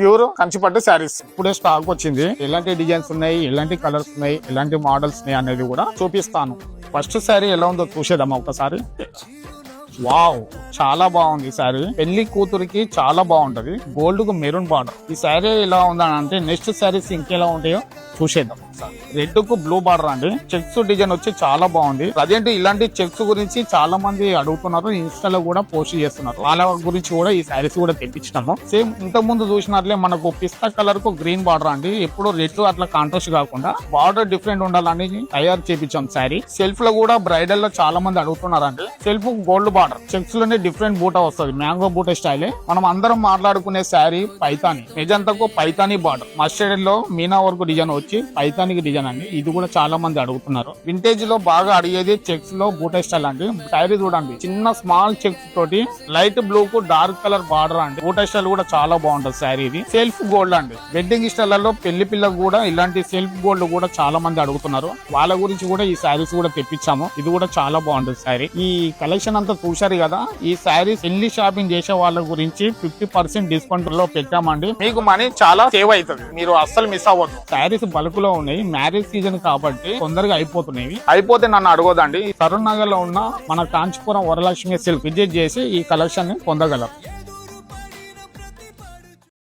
Pure కంచిపట్టు శారీస్ ఇప్పుడే stock వచ్చింది. ఎలాంటి డిజైన్స్ ఉన్నాయి, ఎలాంటి కలర్స్ ఉన్నాయి, ఎలాంటి మోడల్స్ ఉన్నాయి అనేది కూడా చూపిస్తాను. ఫస్ట్ శారీ ఎలా ఉందో చూసేద్దాం ఒకసారి. వావ్, చాలా బాగుంది ఈ శారీ. పెళ్లి కూతురికి చాలా బాగుంటది. గోల్డ్ కు మెరూన్ బార్డర్. ఈ శారీ ఎలా ఉందని అంటే నెక్స్ట్ శారీస్ ఇంకెలా ఉంటాయో చూసేద్దాం. రెడ్ కు బ్లూ బార్డర్ అండి. చెక్స్ డిజైన్ వచ్చి చాలా బాగుంది. ప్రజెంట్ ఇలాంటి చెక్స్ గురించి చాలా మంది అడుగుతున్నారు, ఇన్స్టాలో కూడా పోస్ట్ చేస్తున్నారు. వాళ్ళ గురించి కూడా ఈ శారీస్ కూడా తెప్పించినాము. సేమ్ ఇంతకు ముందు చూసినట్లే మనకు పిస్తా కలర్ కు గ్రీన్ బార్డర్ అండి. ఎప్పుడు రెడ్ అట్లా కాంట్రాస్ట్ కాకుండా బార్డర్ డిఫరెంట్ ఉండాలని తయారు చేపించాం శారీ. సెల్ఫ్ లో కూడా బ్రైడల్ లో చాలా మంది అడుగుతున్నారండి. సెల్ఫ్ గోల్డ్ బార్డర్, చెక్స్ లోనే డిఫరెంట్ బూటా వస్తుంది. మ్యాంగో బూటా స్టైలే. మనం అందరం మాట్లాడుకునే శారీ పైతాని, నిజంతకు పైతాని బార్డర్. మస్టర్డ్ లో మీనా వర్క్ డిజైన్ వచ్చి పైతానికి డిజైన్ అండి. ఇది కూడా చాలా మంది అడుగుతున్నారు. వింటేజ్ లో బాగా అడిగేది చెక్స్ లో బూటా స్టైల్ అండి. శారీ చూడండి, చిన్న స్మాల్ చెక్స్ తోటి లైట్ బ్లూ కు డార్క్ కలర్ బార్డర్ అండి. బూటా స్టైల్ కూడా చాలా బాగుంటది శారీ. ఇది సెల్ఫ్ గోల్డ్ అండి. వెడ్డింగ్ స్టైల్లో పెళ్లి పిల్లకు కూడా ఇలాంటి సెల్ఫ్ గోల్డ్ కూడా చాలా మంది అడుగుతున్నారు. వాళ్ళ గురించి కూడా ఈ శారీస్ కూడా తెప్పించాము. ఇది కూడా చాలా బాగుంటది శారీ. ఈ కలెక్షన్ అంతా చూశారు కదా. ఈ శారీస్ పెళ్లి షాపింగ్ చేసే వాళ్ళ గురించి 50% డిస్కౌంట్ లో పెట్టామండి. మీకు మనీ చాలా సేవ్ అవుతుంది. మీరు అస్సలు మిస్ అవ్వద్దు. శారీస్ బల్క్ లో ఉన్నాయి. మ్యారేజ్ సీజన్ కాబట్టి తొందరగా అయిపోతున్నాయి. అయిపోతే నన్ను అడగదండి. సరూర్ నగర్ లో ఉన్న మన కాంచీపురం వరలక్ష్మి సిల్క్ విజిట్ చేసి ఈ కలెక్షన్ ని పొందగలరు.